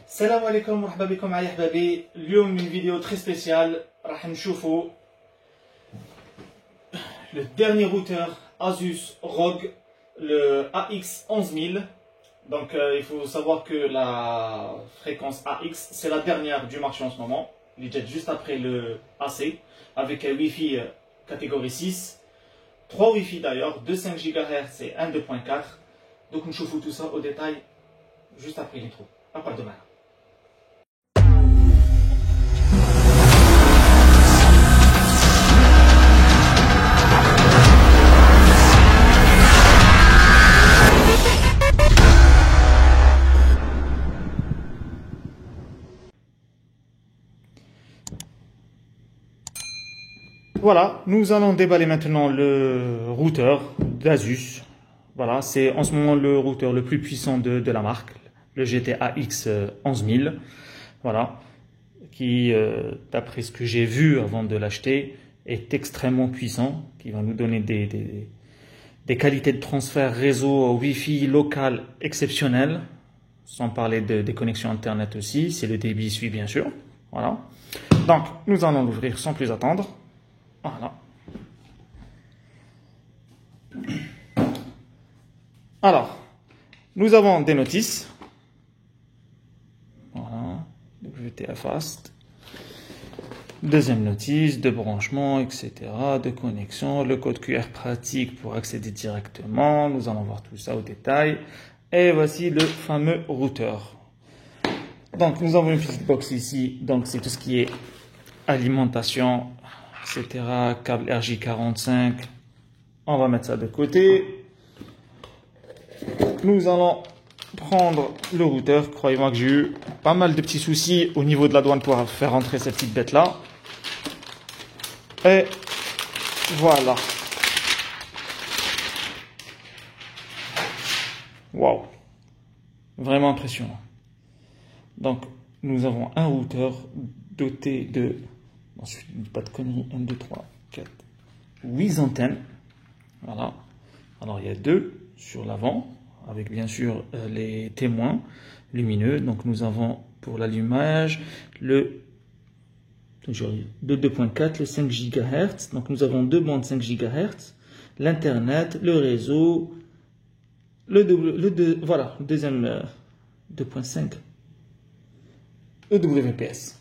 السلام عليكم مرحبا بكم معايا حبابي. اليوم من فيديو très spécial راح نشوفوا le dernier routeur Asus ROG, le AX11000. Donc il faut savoir que la fréquence AX c'est la dernière du marché en ce moment. Il est juste après le AC avec un Wi-Fi catégorie 6, 3 Wi-Fi d'ailleurs, 2 5 GHz et 1 2.4. Donc nous chauffons tout ça au détail juste après l'intro. À part demain. Voilà, nous allons déballer maintenant le routeur d'Asus. Voilà, c'est en ce moment le routeur le plus puissant de la marque, le GT-AX 11000. Voilà, qui, d'après ce que j'ai vu avant de l'acheter, est extrêmement puissant, qui va nous donner des qualités de transfert réseau Wi-Fi local exceptionnelles, sans parler des connexions Internet aussi, si le débit suit bien sûr. Voilà, donc nous allons l'ouvrir sans plus attendre. Voilà. Alors, nous avons des notices. Voilà, WTA Fast. Deuxième notice, de branchement, etc., de connexion, le code QR pratique pour accéder directement. Nous allons voir tout ça au détail. Et voici le fameux routeur. Donc, nous avons une petite box ici. Donc, c'est tout ce qui est alimentation, etc., câble RJ45. On va mettre ça de côté. Nous allons prendre le routeur. Croyez-moi que j'ai eu pas mal de petits soucis au niveau de la douane pour faire rentrer cette petite bête là. Et voilà. Waouh. Vraiment impressionnant. Donc, nous avons un routeur doté de, ensuite, je ne dis pas de conneries, 1, 2, 3, 4, 8 antennes. Voilà. Alors, il y a 2 sur l'avant, avec bien sûr les témoins lumineux. Donc, nous avons pour l'allumage le 2.4, le 5 GHz. Donc, nous avons 2 bandes 5 GHz, l'Internet, le réseau, voilà, le deuxième 2.5, EWPS.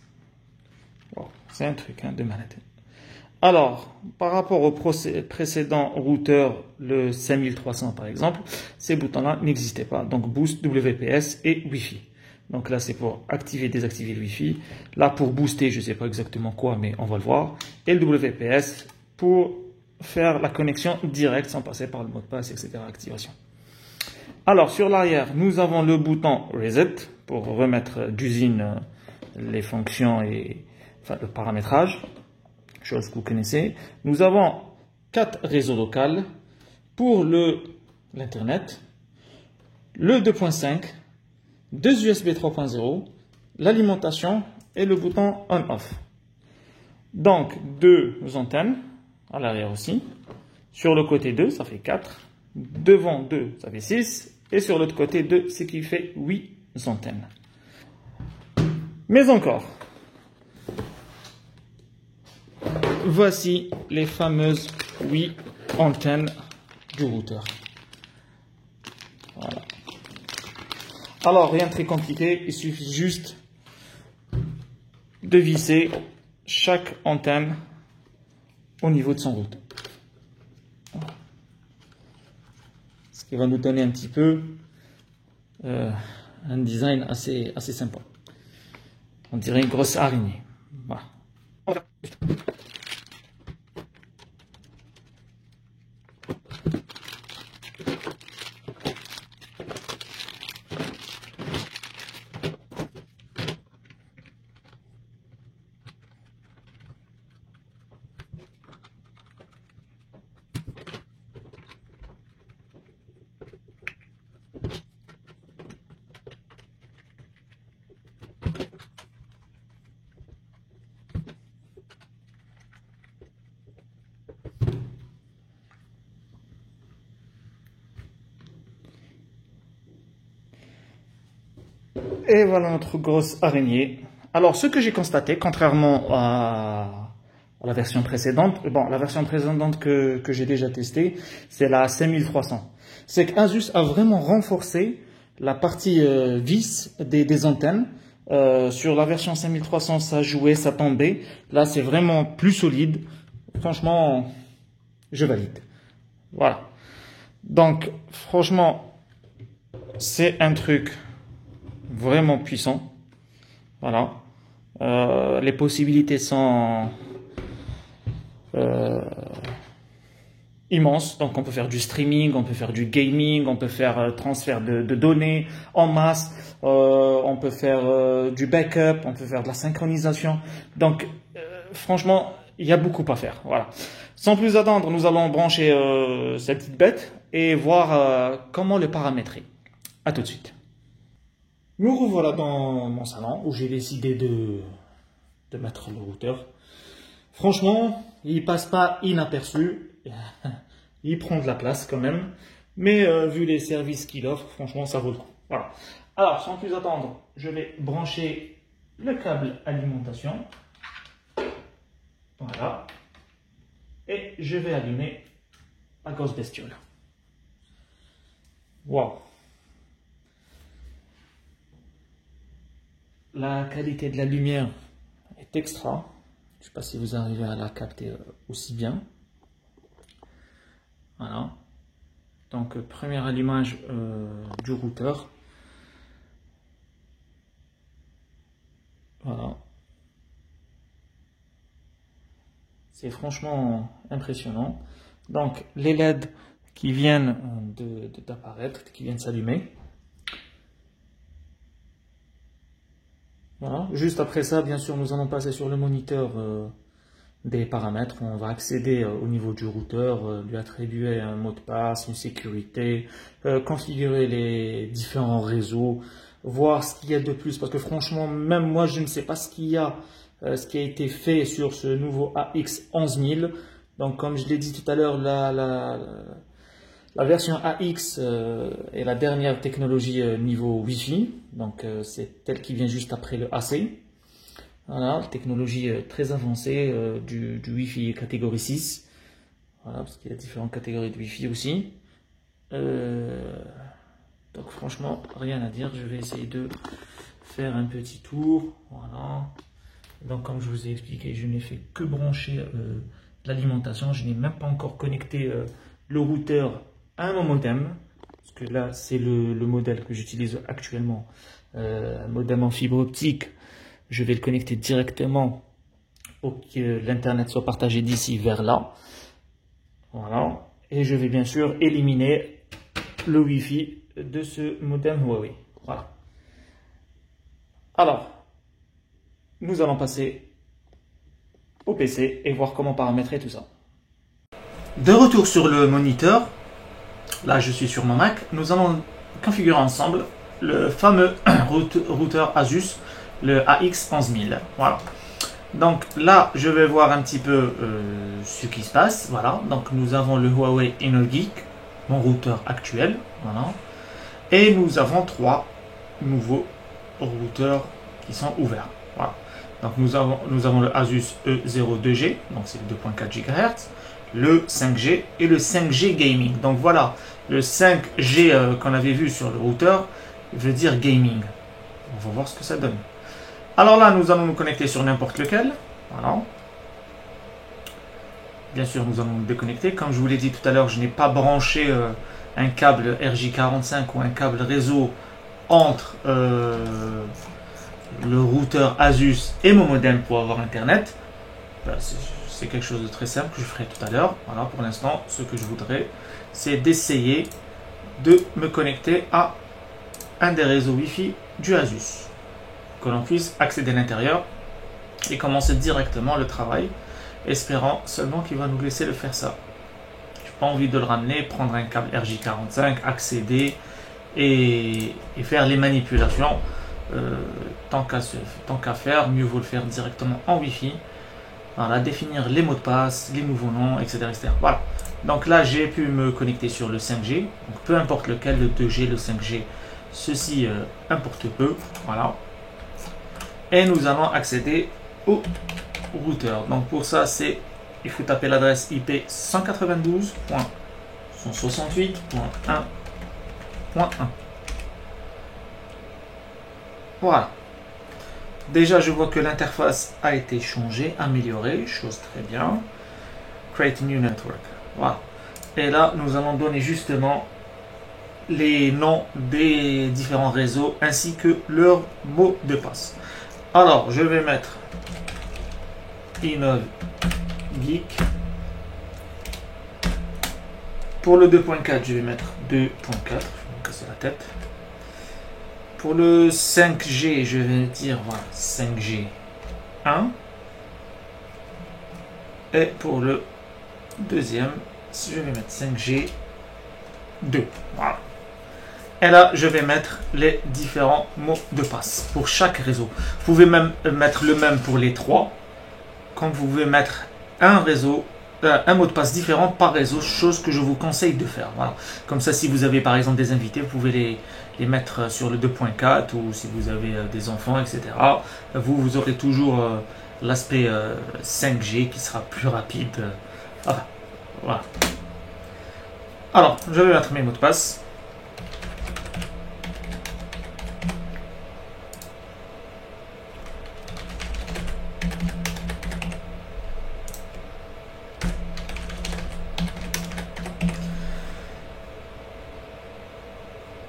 Wow, c'est un truc de malade. Alors, par rapport au précédent routeur, le 5300 par exemple, ces boutons-là n'existaient pas. Donc, Boost, WPS et Wi-Fi. Donc là, c'est pour activer, désactiver le Wi-Fi. Là, pour booster, je ne sais pas exactement quoi, mais on va le voir. Et le WPS pour faire la connexion directe sans passer par le mot de passe, etc. Activation. Alors, sur l'arrière, nous avons le bouton Reset pour remettre d'usine les fonctions et enfin, le paramétrage, chose que vous connaissez. Nous avons 4 réseaux locaux pour l'Internet, le 2.5, 2 USB 3.0, l'alimentation et le bouton On-Off. Donc, 2 antennes à l'arrière aussi. Sur le côté 2, ça fait 4. Devant 2, ça fait 6. Et sur l'autre côté 2, ce qui fait 8 antennes. Mais encore, voici les fameuses 8 antennes du routeur. Voilà. Alors, rien de très compliqué, il suffit juste de visser chaque antenne au niveau de son routeur. Ce qui va nous donner un petit peu un design assez sympa. On dirait une grosse araignée. Voilà. Et voilà notre grosse araignée. Alors, ce que j'ai constaté, contrairement à la version précédente, bon, la version précédente que j'ai déjà testée, c'est la 5300. C'est qu'Asus a vraiment renforcé la partie vis des antennes. Sur la version 5300, ça jouait, ça tombait. Là, c'est vraiment plus solide. Franchement, je valide. Voilà. Donc, franchement, c'est un truc vraiment puissant. Voilà. Les possibilités sont immenses. Donc, on peut faire du streaming, on peut faire du gaming, on peut faire transfert de données en masse, on peut faire du backup, on peut faire de la synchronisation. Donc, franchement, il y a beaucoup à faire. Voilà. Sans plus attendre, nous allons brancher cette petite bête et voir comment le paramétrer. À tout de suite. Me revoilà dans mon salon où j'ai décidé de mettre le routeur. Franchement, il passe pas inaperçu. Il prend de la place quand même. Mais vu les services qu'il offre, franchement, ça vaut le coup. Voilà. Alors, sans plus attendre, je vais brancher le câble alimentation. Voilà. Et je vais allumer la grosse bestiole. Wow. La qualité de la lumière est extra. Je ne sais pas si vous arrivez à la capter aussi bien. Voilà. Donc, premier allumage du routeur. Voilà. C'est franchement impressionnant. Donc, les LED qui viennent d'apparaître, qui viennent s'allumer. Voilà. Juste après ça, bien sûr, nous allons passer sur le moniteur des paramètres. On va accéder au niveau du routeur, lui attribuer un mot de passe, une sécurité, configurer les différents réseaux, voir ce qu'il y a de plus. Parce que franchement, même moi, je ne sais pas ce qu'il y a, ce qui a été fait sur ce nouveau AX11000. Donc, comme je l'ai dit tout à l'heure, la version AX est la dernière technologie niveau Wi-Fi, donc c'est celle qui vient juste après le AC. Voilà, technologie très avancée du Wi-Fi catégorie 6. Voilà, parce qu'il y a différentes catégories de Wi-Fi aussi. Donc franchement, rien à dire. Je vais essayer de faire un petit tour. Voilà. Donc comme je vous ai expliqué, je n'ai fait que brancher l'alimentation. Je n'ai même pas encore connecté le routeur à mon modem, parce que là c'est le modèle que j'utilise actuellement, un modem en fibre optique. Je vais le connecter directement pour que l'internet soit partagé d'ici vers là. Voilà, et je vais bien sûr éliminer le Wi-Fi de ce modem Huawei. Voilà. Alors, nous allons passer au PC et voir comment paramétrer tout ça. De retour sur le moniteur. Là, je suis sur mon Mac. Nous allons configurer ensemble le fameux routeur Asus, le AX11000. Voilà. Donc là, je vais voir un petit peu ce qui se passe. Voilà. Donc nous avons le Huawei EnerGeek, mon routeur actuel. Voilà. Et nous avons 3 nouveaux routeurs qui sont ouverts. Voilà. Donc nous avons le Asus E02G, donc c'est le 2.4 GHz. Le 5G et le 5G Gaming. Donc voilà, le 5G qu'on avait vu sur le routeur veut dire gaming. On va voir ce que ça donne. Alors là, nous allons nous connecter sur n'importe lequel. Voilà. Bien sûr, nous allons nous déconnecter. Comme je vous l'ai dit tout à l'heure, je n'ai pas branché un câble RJ45 ou un câble réseau entre le routeur Asus et mon modem pour avoir Internet. Voilà, c'est quelque chose de très simple que je ferai tout à l'heure. Voilà, pour l'instant, ce que je voudrais, c'est d'essayer de me connecter à un des réseaux Wi-Fi du Asus. Que l'on puisse accéder à l'intérieur et commencer directement le travail, espérant seulement qu'il va nous laisser le faire ça. Je n'ai pas envie de le ramener, prendre un câble RJ45, accéder et faire les manipulations. Tant qu'à faire, mieux vaut le faire directement en Wi-Fi. Voilà, définir les mots de passe, les nouveaux noms, etc. etc. Voilà. Donc là, j'ai pu me connecter sur le 5G. Donc, peu importe lequel, le 2G, le 5G, ceci importe peu, voilà. Et nous allons accéder au routeur. Donc pour ça, il faut taper l'adresse IP 192.168.1.1. Voilà. Déjà, je vois que l'interface a été changée, améliorée, chose très bien. Create new network. Voilà. Et là, nous allons donner justement les noms des différents réseaux ainsi que leur mot de passe. Alors, je vais mettre Innov Geek. Pour le 2.4, je vais mettre 2.4. Je vais me casser la tête. Pour le 5G, je vais dire voilà, 5G 1. Et pour le deuxième, je vais mettre 5G 2. Voilà. Et là, je vais mettre les différents mots de passe pour chaque réseau. Vous pouvez même mettre le même pour les trois. Comme vous pouvez mettre un mot de passe différent par réseau, chose que je vous conseille de faire. Voilà. Comme ça, si vous avez par exemple des invités, vous pouvez les mettre sur le 2.4 ou si vous avez des enfants, etc. Vous aurez toujours l'aspect 5G qui sera plus rapide. Voilà. Alors, je vais mettre mes mots de passe.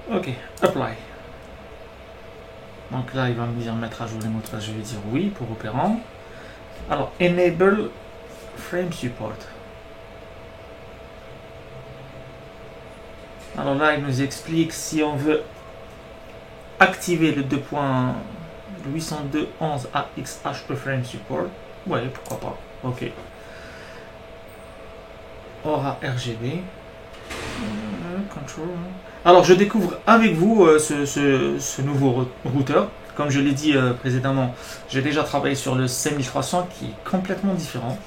Ok, apply. Donc là, il va me dire mettre à jour les mots de passe. Je vais dire oui pour opérant. Alors, enable frame support. Alors là, il nous explique si on veut activer le 2.802.11ax frame support. Ouais, pourquoi pas. Ok. Aura RGB. Control. Alors, je découvre avec vous ce nouveau routeur. Comme je l'ai dit précédemment, j'ai déjà travaillé sur le 5300 qui est complètement différent.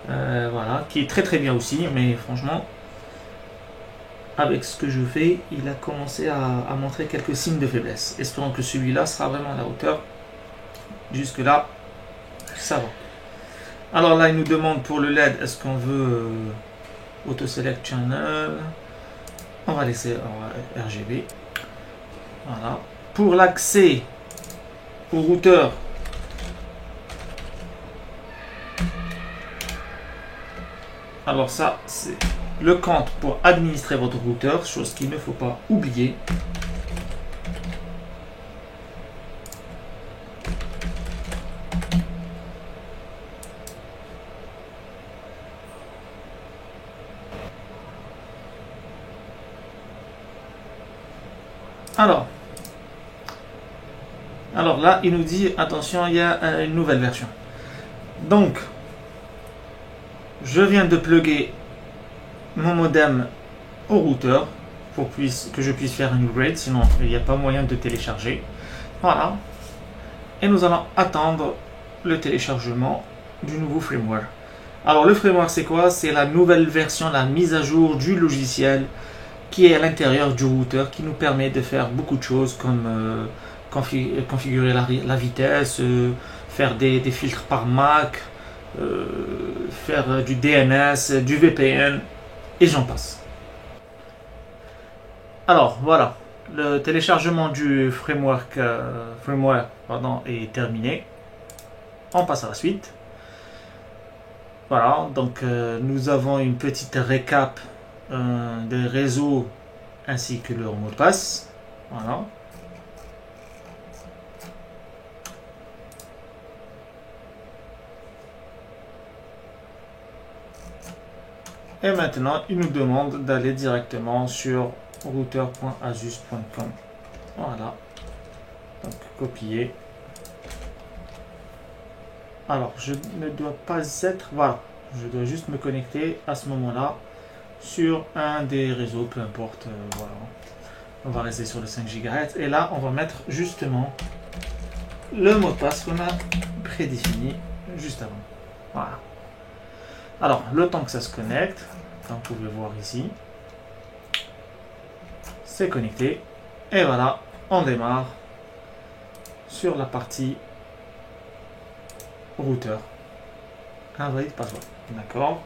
Voilà, qui est très très bien aussi, mais franchement, avec ce que je fais, il a commencé à montrer quelques signes de faiblesse. Espérons que celui-là sera vraiment à la hauteur. Jusque-là, ça va. Alors là, il nous demande pour le LED, est-ce qu'on veut Auto Select Channel. On va laisser RGB. Voilà. Pour l'accès au routeur, alors ça, c'est le compte pour administrer votre routeur, chose qu'il ne faut pas oublier. Alors là, il nous dit, attention, il y a une nouvelle version. Donc, je viens de plugger mon modem au routeur pour que je puisse faire une upgrade, sinon il n'y a pas moyen de télécharger. Voilà. Et nous allons attendre le téléchargement du nouveau firmware. Alors le firmware c'est quoi? C'est la nouvelle version, la mise à jour du logiciel qui est à l'intérieur du routeur qui nous permet de faire beaucoup de choses comme configurer la vitesse, faire des filtres par MAC, faire du DNS, du VPN et j'en passe. Alors voilà, le téléchargement du firmware est terminé. On passe à la suite. Voilà, donc nous avons une petite récap des réseaux ainsi que leur mot de passe. Voilà. Et maintenant, il nous demande d'aller directement sur routeur.asus.com. Voilà. Donc, copier. Alors, je ne dois pas être... Voilà. Je dois juste me connecter à ce moment-là sur un des réseaux, peu importe. Voilà. On va rester sur le 5 GHz. Et là, on va mettre justement le mot de passe qu'on a prédéfini juste avant. Voilà. Alors, le temps que ça se connecte, comme vous pouvez voir ici, c'est connecté. Et voilà, on démarre sur la partie routeur. Invalide password. D'accord.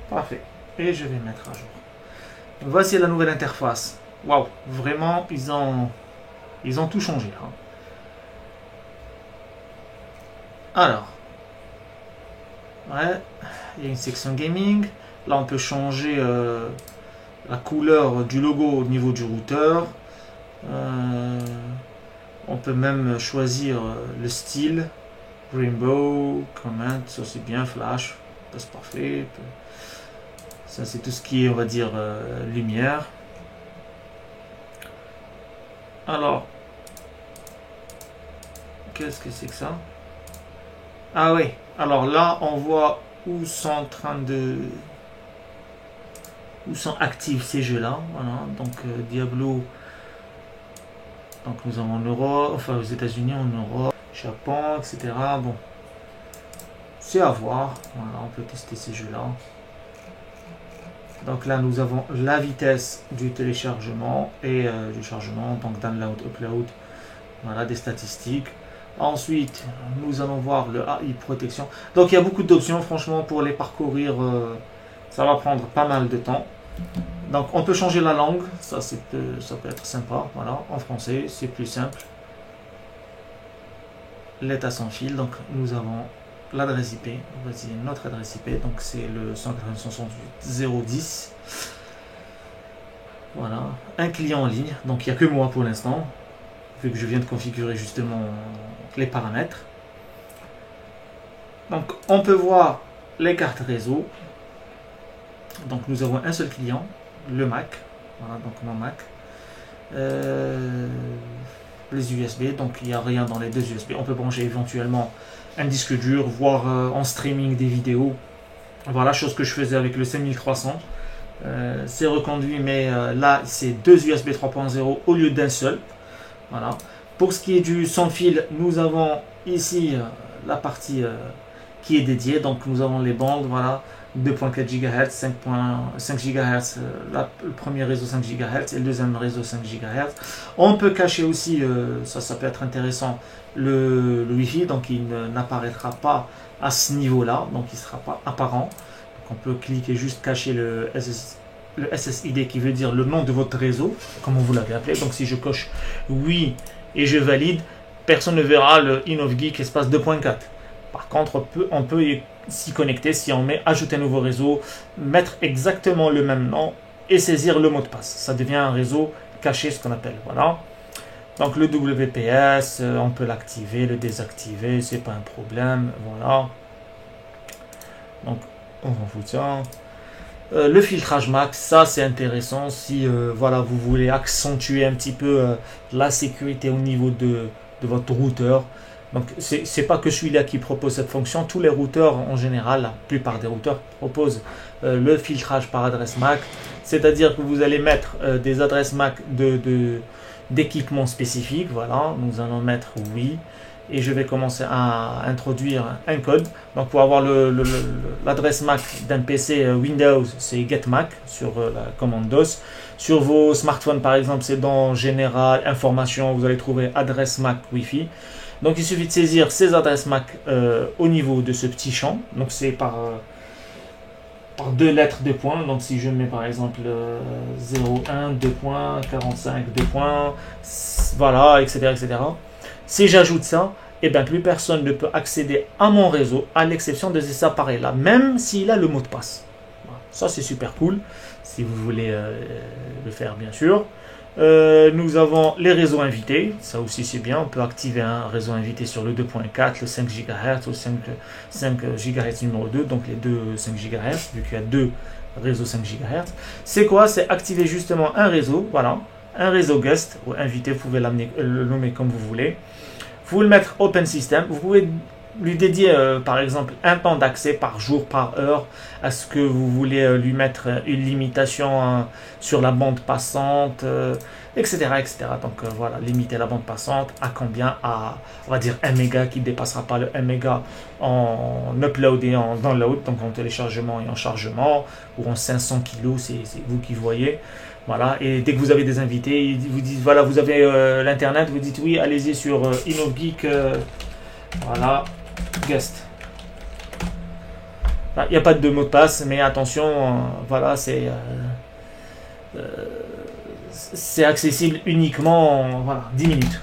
Parfait. Et je vais mettre à jour. Voici la nouvelle interface. Waouh, vraiment, ils ont tout changé. Hein. Alors, ouais, il y a une section gaming. Là, on peut changer la couleur du logo au niveau du routeur. On peut même choisir le style. Rainbow, comment, ça c'est bien, flash, c'est parfait. Ça c'est tout ce qui est, on va dire, lumière. Alors, qu'est-ce que c'est que ça? Ah oui, alors là on voit où sont actifs ces jeux-là. Voilà, donc Diablo. Donc nous avons en Europe, enfin aux États-Unis, en Europe, Japon, etc. Bon, c'est à voir. Voilà, on peut tester ces jeux-là. Donc là, nous avons la vitesse du téléchargement et du chargement, donc download, upload, voilà, des statistiques. Ensuite, nous allons voir le AI protection. Donc il y a beaucoup d'options, franchement, pour les parcourir, ça va prendre pas mal de temps. Donc on peut changer la langue, ça peut être sympa, voilà, en français, c'est plus simple. L'état sans fil, donc nous avons l'adresse IP, voici notre adresse IP, donc c'est le 192.168.0.10. Voilà, un client en ligne, donc il n'y a que moi pour l'instant, vu que je viens de configurer justement les paramètres. Donc on peut voir les cartes réseau. Donc nous avons un seul client, le Mac, voilà, donc mon Mac. Les USB, donc il n'y a rien dans les deux USB. On peut brancher éventuellement un disque dur, voire en streaming des vidéos. Voilà, chose que je faisais avec le 5300. C'est reconduit, mais là c'est deux USB 3.0 au lieu d'un seul. Voilà. Pour ce qui est du sans fil, nous avons ici la partie qui est dédiée. Donc nous avons les bandes, voilà, 2.4 GHz, 5.5 GHz, le premier réseau 5 GHz et le deuxième réseau 5 GHz. On peut cacher aussi, ça peut être intéressant, le Wi-Fi, donc il n'apparaîtra pas à ce niveau-là, donc il ne sera pas apparent. Donc on peut cliquer juste cacher le SSID qui veut dire le nom de votre réseau, comme vous l'avez appelé. Donc si je coche oui et je valide, personne ne verra le InnovGeek espace 2.4. Par contre, on peut s'y connecter si on met ajouter un nouveau réseau, mettre exactement le même nom et saisir le mot de passe. Ça devient un réseau caché, ce qu'on appelle. Voilà. Donc le WPS, on peut l'activer, le désactiver, c'est pas un problème. Voilà. Donc on s'en fout de ça. Le filtrage max, ça c'est intéressant si voilà, vous voulez accentuer un petit peu la sécurité au niveau de votre routeur. Donc c'est pas que celui-là qui propose cette fonction, tous les routeurs en général, la plupart des routeurs proposent le filtrage par adresse MAC, c'est-à-dire que vous allez mettre des adresses MAC d'équipements spécifiques. Voilà, nous allons mettre oui, et je vais commencer à introduire un code. Donc pour avoir l'adresse MAC d'un PC Windows, c'est getMac sur la commande DOS. Sur vos smartphones par exemple, c'est dans Général, Information, vous allez trouver adresse MAC Wi-Fi. Donc il suffit de saisir ces adresses MAC au niveau de ce petit champ. Donc c'est par deux lettres de points. Donc si je mets par exemple 01, 2 points, 45, 2 points, voilà, etc. etc. Si j'ajoute ça, et bien plus personne ne peut accéder à mon réseau à l'exception de ces appareils-là, même s'il a le mot de passe. Voilà. Ça c'est super cool, si vous voulez le faire bien sûr. Nous avons les réseaux invités, ça aussi c'est bien, on peut activer un réseau invité sur le 2.4, le 5 GHz ou 5 GHz numéro 2, donc les deux 5 GHz, vu qu'il y a deux réseaux 5 GHz. C'est quoi? C'est activer justement un réseau, voilà, un réseau guest ou invité, vous pouvez le nommer comme vous voulez. Vous pouvez le mettre Open System, vous pouvez lui dédier par exemple un temps d'accès par jour, par heure. Est-ce que vous voulez lui mettre une limitation sur la bande passante, etc., etc. Donc voilà, limiter la bande passante à combien? À, on va dire, 1 méga, qui ne dépassera pas le 1 méga en upload et en download, donc en téléchargement et en chargement, ou en 500 kilos, c'est vous qui voyez. Voilà, et dès que vous avez des invités, ils vous disent, voilà, vous avez l'internet, vous dites oui, allez-y sur InnoGeek, voilà, guest. Il n'y a pas de mot de passe, mais attention, voilà, c'est accessible uniquement en voilà, 10 minutes.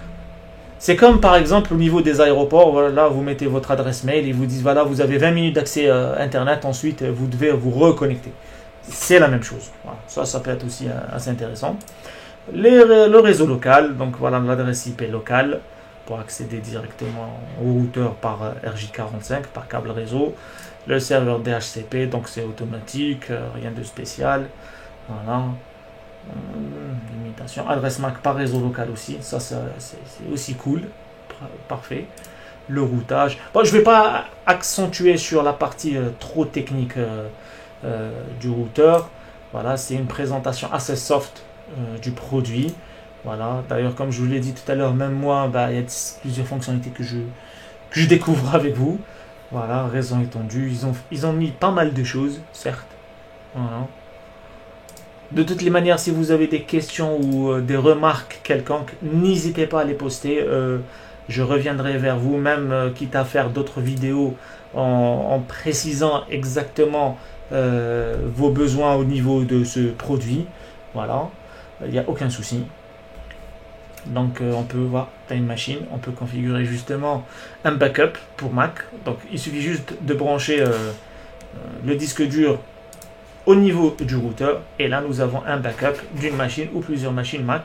C'est comme par exemple au niveau des aéroports, voilà, vous mettez votre adresse mail et ils vous disent voilà, vous avez 20 minutes d'accès internet, ensuite vous devez vous reconnecter. C'est la même chose. Voilà. Ça peut être aussi assez intéressant. Le réseau local, donc voilà l'adresse IP locale pour accéder directement au routeur par RJ45, par câble réseau. Le serveur DHCP, donc c'est automatique, rien de spécial. Voilà. Limitation. Adresse MAC par réseau local aussi, ça c'est aussi cool. Parfait. Le routage. Bon, je ne vais pas accentuer sur la partie trop technique du routeur. Voilà, c'est une présentation assez soft du produit. Voilà, d'ailleurs, comme je vous l'ai dit tout à l'heure, même moi, il y a plusieurs fonctionnalités que je découvre avec vous. Voilà, réseau étendu. Ils ont mis pas mal de choses, certes. Voilà. De toutes les manières, si vous avez des questions ou des remarques quelconques, n'hésitez pas à les poster. Je reviendrai vers vous, même quitte à faire d'autres vidéos en précisant exactement vos besoins au niveau de ce produit. Voilà, il n'y a aucun souci. Donc on peut voir Time Machine, on peut configurer justement un backup pour Mac. Donc il suffit juste de brancher le disque dur au niveau du routeur et là nous avons un backup d'une machine ou plusieurs machines Mac,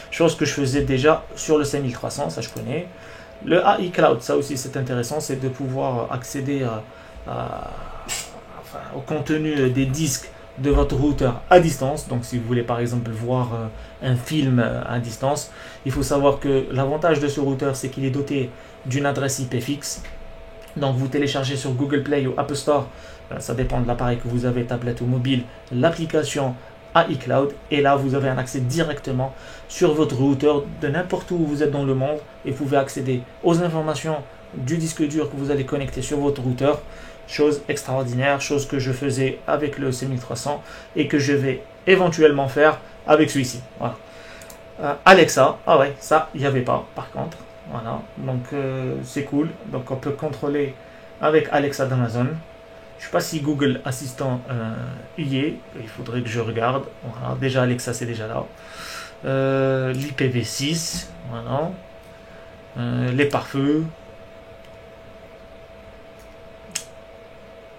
chose que je faisais déjà sur le 5300, ça je connais. Le AI Cloud, ça aussi c'est intéressant, c'est de pouvoir accéder au contenu des disques de votre routeur à distance. Donc si vous voulez par exemple voir un film à distance, il faut savoir que l'avantage de ce routeur c'est qu'il est doté d'une adresse IP fixe. Donc vous téléchargez sur Google Play ou Apple Store, ça dépend de l'appareil que vous avez, tablette ou mobile, l'application AI Cloud, et là vous avez un accès directement sur votre routeur de n'importe où vous êtes dans le monde et vous pouvez accéder aux informations du disque dur que vous allez connecter sur votre routeur. Chose extraordinaire, chose que je faisais avec le C1300 et que je vais éventuellement faire avec celui-ci. Voilà. Alexa, ah ouais, ça il n'y avait pas par contre. Voilà, donc c'est cool. Donc on peut contrôler avec Alexa d'Amazon. Je ne sais pas si Google Assistant y est. Il faudrait que je regarde. Voilà, déjà Alexa c'est déjà là. L'IPv6, voilà. Les pare-feux.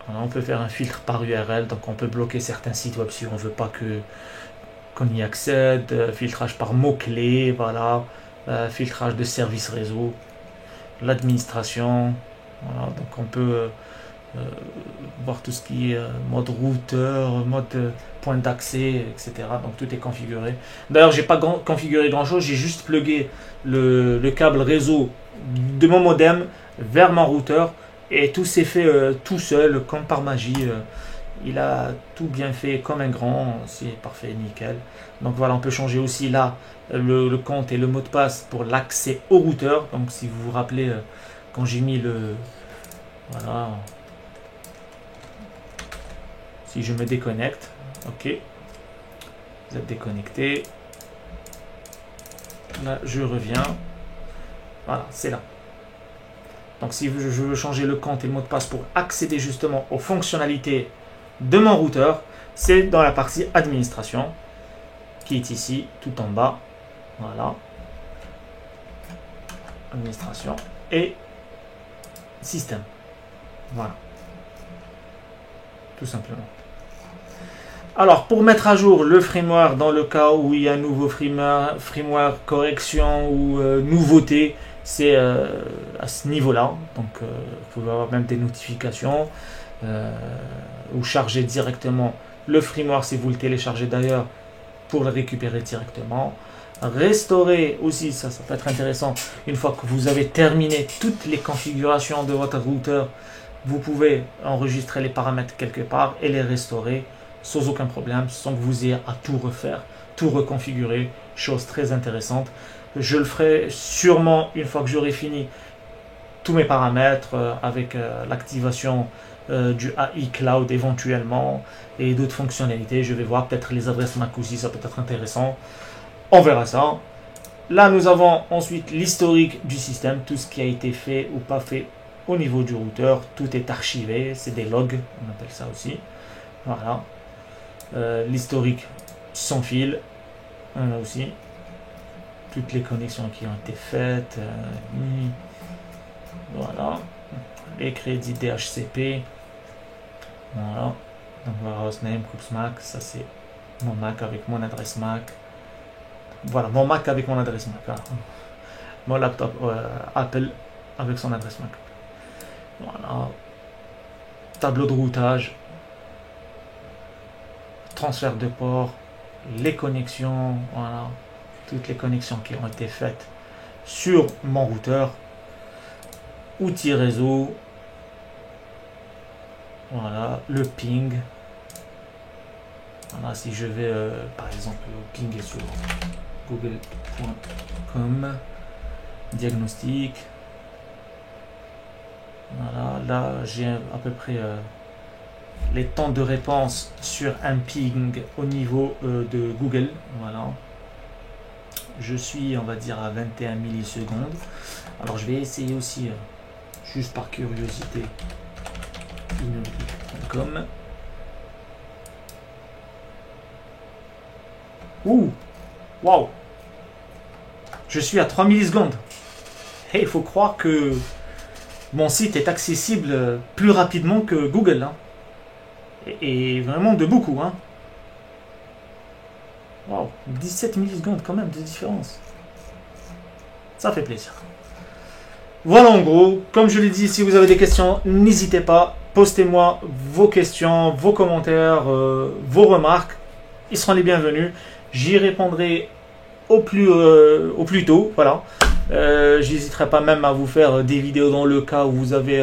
Voilà, on peut faire un filtre par URL, donc on peut bloquer certains sites web si on ne veut pas qu'on y accède. Filtrage par mots-clés, voilà. Filtrage de services réseau, l'administration, voilà, donc on peut voir tout ce qui est mode routeur, mode point d'accès, etc. Donc tout est configuré. D'ailleurs, j'ai pas configuré grand chose, j'ai juste plugué le câble réseau de mon modem vers mon routeur et tout s'est fait tout seul, comme par magie. Il a tout bien fait comme un grand, c'est parfait, nickel. Donc voilà, on peut changer aussi là le compte et le mot de passe pour l'accès au routeur. Donc si vous vous rappelez, quand j'ai mis voilà, si je me déconnecte, ok, vous êtes déconnecté. Là, je reviens. Voilà, c'est là. Donc si je veux changer le compte et le mot de passe pour accéder justement aux fonctionnalités de mon routeur, c'est dans la partie administration qui est ici tout en bas. Voilà, administration et système. Voilà, tout simplement. Alors pour mettre à jour le firmware dans le cas où il y a un nouveau firmware correction ou nouveauté, c'est à ce niveau là. Donc vous pouvez avoir même des notifications ou charger directement le firmware si vous le téléchargez d'ailleurs pour le récupérer directement. restaurer aussi, ça peut être intéressant, une fois que vous avez terminé toutes les configurations de votre routeur, vous pouvez enregistrer les paramètres quelque part et les restaurer sans aucun problème, sans que vous ayez à tout refaire, tout reconfigurer, chose très intéressante. Je le ferai sûrement une fois que j'aurai fini tous mes paramètres avec l'activation du AI Cloud éventuellement et d'autres fonctionnalités. Je vais voir peut-être les adresses MAC aussi, ça peut être intéressant. On verra ça. Là, nous avons ensuite l'historique du système, tout ce qui a été fait ou pas fait au niveau du routeur. Tout est archivé, c'est des logs, on appelle ça aussi. Voilà. L'historique sans fil, on a aussi toutes les connexions qui ont été faites. Voilà. Les crédits DHCP. Voilà. Donc, voilà, hostname, Coops Mac, ça c'est mon Mac avec mon adresse Mac. Voilà, mon Mac avec mon adresse Mac. Voilà. Mon laptop Apple avec son adresse Mac. Voilà. Tableau de routage. Transfert de port. Les connexions. Voilà. Toutes les connexions qui ont été faites sur mon routeur. Outils réseau. Voilà. Le ping. Voilà, si je vais par exemple pinguer sur google.com, diagnostic, voilà, là j'ai à peu près les temps de réponse sur un ping au niveau de Google. Voilà, je suis, on va dire, à 21 millisecondes. Alors je vais essayer aussi, juste par curiosité, inubique.com. Ouh, waouh, je suis à 3 millisecondes. Et il faut croire que mon site est accessible plus rapidement que Google, hein. Et vraiment de beaucoup, hein. Waouh, 17 millisecondes quand même de différence. Ça fait plaisir. Voilà en gros, comme je l'ai dit, si vous avez des questions, n'hésitez pas, postez-moi vos questions, vos commentaires, vos remarques, ils seront les bienvenus. J'y répondrai au plus tôt, voilà. J'hésiterai pas même à vous faire des vidéos dans le cas où vous avez,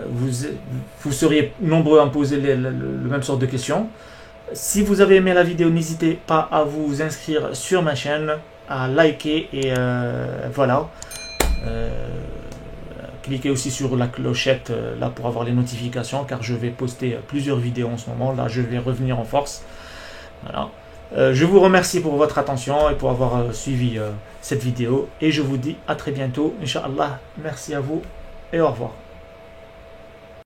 vous seriez nombreux à me poser le même sorte de questions. Si vous avez aimé la vidéo, n'hésitez pas à vous inscrire sur ma chaîne, à liker et voilà. Cliquez aussi sur la clochette là pour avoir les notifications, car je vais poster plusieurs vidéos en ce moment. Là, je vais revenir en force. Voilà. Je vous remercie pour votre attention et pour avoir suivi cette vidéo. Et je vous dis à très bientôt, Inch'Allah. Merci à vous et au revoir.